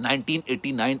1989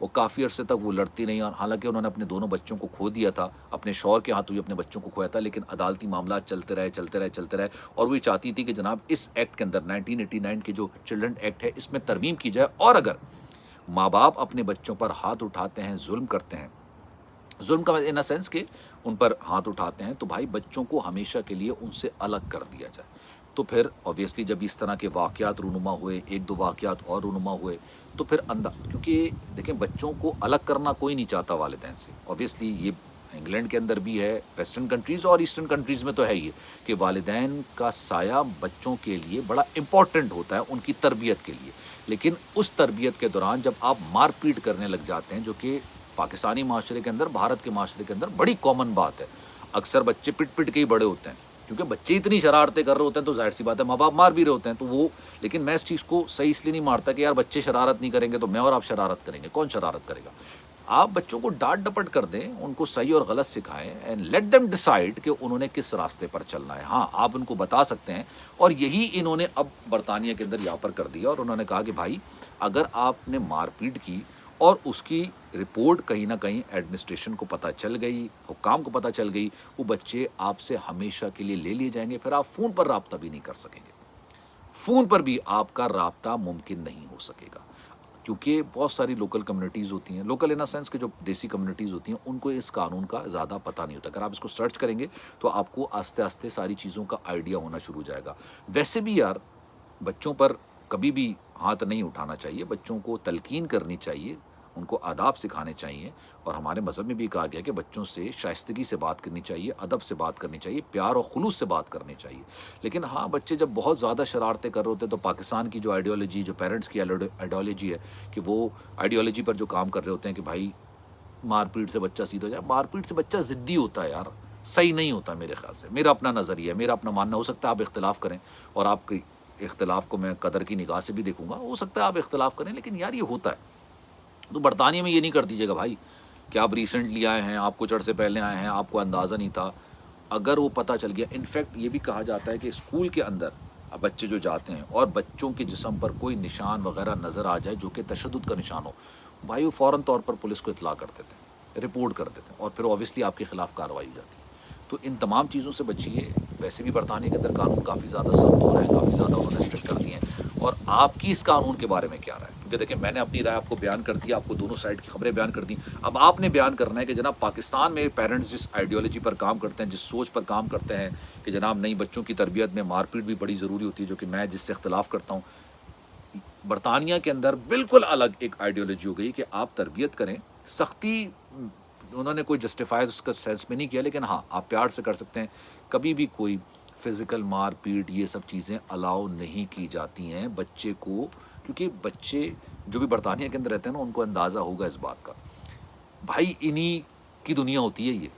وہ کافی عرصے تک وہ لڑتی رہی، اور حالانکہ انہوں نے اپنے دونوں بچوں کو کھو دیا تھا، اپنے شوہر کے ہاتھوں ہی اپنے بچوں کو کھویا تھا، لیکن عدالتی معاملات چلتے رہے، اور وہ یہ چاہتی تھی کہ جناب اس ایکٹ کے اندر 1989 کے جو چلڈرن ایکٹ ہے اس میں ترمیم کی جائے، اور اگر ماں باپ اپنے بچوں پر ہاتھ اٹھاتے ہیں، ظلم کرتے ہیں، ظلم کا ان سینس کہ ان پر ہاتھ اٹھاتے ہیں، تو بھائی بچوں کو ہمیشہ کے لیے ان سے الگ کر دیا جائے۔ تو پھر اوبیسلی جب اس طرح کے واقعات رونما ہوئے، ایک دو واقعات اور رونما ہوئے، تو پھر کیونکہ دیکھیں بچوں کو الگ کرنا کوئی نہیں چاہتا والدین سے، اوبیسلی یہ انگلینڈ کے اندر بھی ہے، ویسٹرن کنٹریز اور ایسٹرن کنٹریز میں تو ہے ہی کہ والدین کا سایہ بچوں کے لیے بڑا امپورٹنٹ ہوتا ہے ان کی تربیت کے لیے، لیکن اس تربیت کے دوران جب آپ مار پیٹ کرنے لگ جاتے ہیں، جو کہ پاکستانی معاشرے کے اندر، بھارت کے معاشرے کے اندر بڑی کامن بات ہے، اکثر بچے پٹ پٹ کے ہی بڑے ہوتے ہیں، کیونکہ بچے اتنی شرارتیں کر رہے ہوتے ہیں تو ظاہر سی بات ہے ماں باپ مار بھی رہے ہوتے ہیں، تو وہ لیکن میں اس چیز کو صحیح اس لیے نہیں مارتا کہ یار بچے شرارت نہیں کریں گے تو میں اور آپ شرارت کریں گے، کون شرارت کرے گا؟ آپ بچوں کو ڈانٹ ڈپٹ کر دیں، ان کو صحیح اور غلط سکھائیں، اینڈ لیٹ دیم ڈیسائیڈ کہ انہوں نے کس راستے پر چلنا ہے۔ ہاں آپ ان کو بتا سکتے ہیں، اور یہی انہوں نے اب برطانیہ کے اندر یہاں پر کر دیا، اور انہوں نے کہا کہ بھائی اگر آپ نے مار پیٹ کی اور اس کی رپورٹ کہیں نہ کہیں ایڈمنسٹریشن کو پتہ چل گئی، حکام کو پتہ چل گئی، وہ بچے آپ سے ہمیشہ کے لیے لے لیے جائیں گے، پھر آپ فون پر رابطہ بھی نہیں کر سکیں گے، فون پر بھی آپ کا رابطہ ممکن نہیں ہو سکے گا، کیونکہ بہت ساری لوکل کمیونٹیز ہوتی ہیں، لوکل ان سینس کہ جو دیسی کمیونٹیز ہوتی ہیں، ان کو اس قانون کا زیادہ پتہ نہیں ہوتا۔ اگر آپ اس کو سرچ کریں گے تو آپ کو آہستہ آہستہ ساری چیزوں کا آئیڈیا ہونا شروع ہو جائے گا۔ ویسے بھی یار بچوں پر کبھی بھی ہاتھ نہیں اٹھانا چاہیے، بچوں کو تلقین کرنی چاہیے، ان کو آداب سکھانے چاہیے، اور ہمارے مذہب میں بھی کہا گیا کہ بچوں سے شائستگی سے بات کرنی چاہیے، ادب سے بات کرنی چاہیے، پیار اور خلوص سے بات کرنی چاہیے۔ لیکن ہاں بچے جب بہت زیادہ شرارتیں کر رہے ہوتے ہیں تو پاکستان کی جو آئیڈیالوجی، جو پیرنٹس کی آئیڈیالوجی ہے کہ وہ آئیڈیالوجی پر جو کام کر رہے ہوتے ہیں کہ بھائی مار پیٹ سے بچہ سیدھ ہو جائے، مار پیٹ سے بچہ ضدی ہوتا ہے یار، صحیح نہیں ہوتا میرے خیال سے، میرا اپنا نظریہ ہے، میرا اپنا ماننا، ہو سکتا ہے آپ اختلاف کریں، اور آپ کی اختلاف کو میں قدر کی نگاہ سے بھی دیکھوں گا، ہو سکتا ہے آپ اختلاف کریں، لیکن یار یہ ہوتا ہے۔ تو برطانیہ میں یہ نہیں کر دیجیے گا بھائی کہ آپ ریسنٹلی آئے ہیں، آپ کچھ عرصے پہلے آئے ہیں، آپ کو اندازہ نہیں تھا، اگر وہ پتہ چل گیا، انفیکٹ یہ بھی کہا جاتا ہے کہ اسکول کے اندر اب بچے جو جاتے ہیں اور بچوں کے جسم پر کوئی نشان وغیرہ نظر آ جائے جو کہ تشدد کا نشان ہو، بھائی وہ فوراً طور پر پولیس کو اطلاع کر دیتے ہیں، رپورٹ کر دیتے ہیں، اور پھر اوبیسلی آپ کے خلاف کارروائی ہو جاتی ہے۔ تو ان تمام چیزوں سے بچیے۔ ویسے بھی برطانیہ کے اندر قانون کافی زیادہ سخت ہو رہے ہیں، کافی زیادہ انہوں نے اسٹرکٹ کر دیے ہیں، اور آپ کی اس قانون کے بارے میں کیا رائے ہے؟ کیونکہ دیکھیں میں نے اپنی رائے آپ کو بیان کر دی، آپ کو دونوں سائڈ کی خبریں بیان کر دیں، اب آپ نے بیان کرنا ہے کہ جناب پاکستان میں پیرنٹس جس آئیڈیالوجی پر کام کرتے ہیں، جس سوچ پر کام کرتے ہیں کہ جناب نہیں بچوں کی تربیت میں مار پیٹ بھی بڑی ضروری ہوتی ہے، جو کہ میں جس سے اختلاف کرتا ہوں، برطانیہ کے اندر بالکل الگ ایک آئیڈیالوجی ہو گئی کہ آپ تربیت کریں، سختی انہوں نے کوئی جسٹیفائی اس کا سینس میں نہیں کیا، لیکن ہاں آپ پیار سے کر سکتے ہیں، کبھی بھی کوئی فزیکل مار پیٹ یہ سب چیزیں الاؤ نہیں کی جاتی ہیں بچے کو، کیونکہ بچے جو بھی برطانیہ کے اندر رہتے ہیں نا ان کو اندازہ ہوگا اس بات کا، بھائی انہی کی دنیا ہوتی ہے یہ،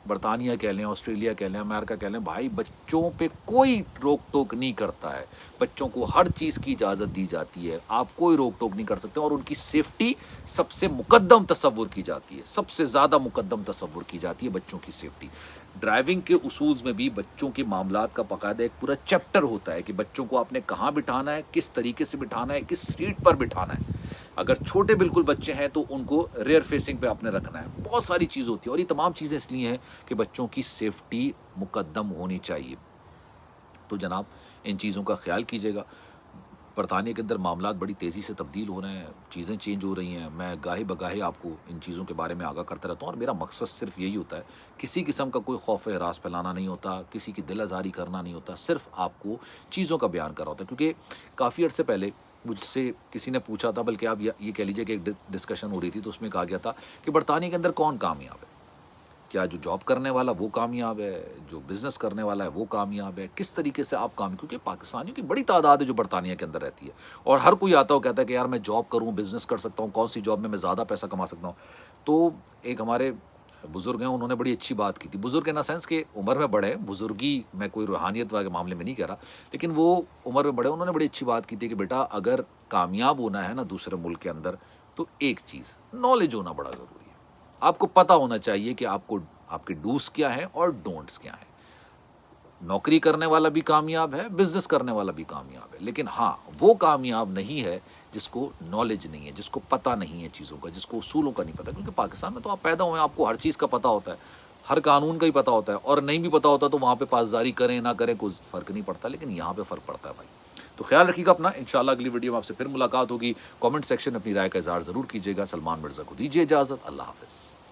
برطانیہ کہہ لیں، آسٹریلیا کہہ لیں، امریکہ کہہ لیں، بھائی بچوں پہ کوئی روک ٹوک نہیں کرتا ہے، بچوں کو ہر چیز کی اجازت دی جاتی ہے، آپ کوئی روک ٹوک نہیں کر سکتے، اور ان کی سیفٹی سب سے مقدم تصور کی جاتی ہے، سب سے زیادہ مقدم تصور کی جاتی ہے بچوں کی سیفٹی۔ ڈرائیونگ کے اصولز میں بھی بچوں کے معاملات کا باقاعدہ ایک پورا چیپٹر ہوتا ہے کہ بچوں کو آپ نے کہاں بٹھانا ہے، کس طریقے سے بٹھانا ہے، کس سیٹ پر بٹھانا ہے، اگر چھوٹے بالکل بچے ہیں تو ان کو ریئر فیسنگ پہ آپ نے رکھنا ہے، بہت ساری چیز ہوتی ہیں، اور یہ تمام چیزیں اس لیے ہیں کہ بچوں کی سیفٹی مقدم ہونی چاہیے۔ تو جناب ان چیزوں کا خیال کیجیے گا۔ برطانیہ کے اندر معاملات بڑی تیزی سے تبدیل ہو رہے ہیں، چیزیں چینج ہو رہی ہیں، میں گاہے بگاہے آپ کو ان چیزوں کے بارے میں آگاہ کرتا رہتا ہوں، اور میرا مقصد صرف یہی ہوتا ہے، کسی قسم کا کوئی خوف ہراس پھیلانا نہیں ہوتا، کسی کی دل آزاری کرنا نہیں ہوتا، صرف آپ کو چیزوں کا بیان کرنا ہوتا ہے۔ کیونکہ کافی عرصے پہلے مجھ سے کسی نے پوچھا تھا، بلکہ آپ یہ کہہ لیجیے کہ ایک ڈسکشن ہو رہی تھی، تو اس میں کہا گیا تھا کہ برطانیہ کے اندر کون کامیاب ہے، کیا جو جاب کرنے والا وہ کامیاب ہے، جو بزنس کرنے والا ہے وہ کامیاب ہے، کس طریقے سے آپ کامیاب، کیونکہ پاکستانیوں کی بڑی تعداد ہے جو برطانیہ کے اندر رہتی ہے، اور ہر کوئی آتا ہو کہتا ہے کہ یار میں جاب کروں، بزنس کر سکتا ہوں، کون سی جاب میں زیادہ پیسہ کما سکتا ہوں۔ تو ایک ہمارے بزرگ ہیں، انہوں نے بڑی اچھی بات کی تھی، بزرگ ان سینس کہ عمر میں بڑے ہیں، بزرگی میں کوئی روحانیت والے معاملے میں نہیں کہہ رہا، لیکن وہ عمر میں بڑے، انہوں نے بڑی اچھی بات کی تھی کہ بیٹا اگر کامیاب ہونا ہے نا دوسرے ملک کے اندر، تو ایک چیز نالج ہونا بڑا ضروری ہے، آپ کو پتہ ہونا چاہیے کہ آپ کے ڈوز کیا ہیں اور ڈونٹس کیا ہیں۔ نوکری کرنے والا بھی کامیاب ہے، بزنس کرنے والا بھی کامیاب ہے، لیکن ہاں وہ کامیاب نہیں ہے جس کو نالج نہیں ہے، جس کو پتہ نہیں ہے چیزوں کا، جس کو اصولوں کا نہیں پتہ. کیونکہ پاکستان میں تو آپ پیدا ہوئے ہیں، آپ کو ہر چیز کا پتہ ہوتا ہے، ہر قانون کا ہی پتہ ہوتا ہے، اور نہیں بھی پتہ ہوتا تو وہاں پہ پاسداری کریں نہ کریں کوئی فرق نہیں پڑتا. لیکن یہاں پہ فرق پڑتا ہے بھائی. تو خیال رکھیے گا اپنا. انشاءاللہ اگلی ویڈیو میں آپ سے پھر ملاقات ہوگی. کامنٹ سیکشن میں اپنی رائے کا اظہار ضرور کیجیے گا. سلمان مرزا کو دیجیے اجازت. اللہ حافظ.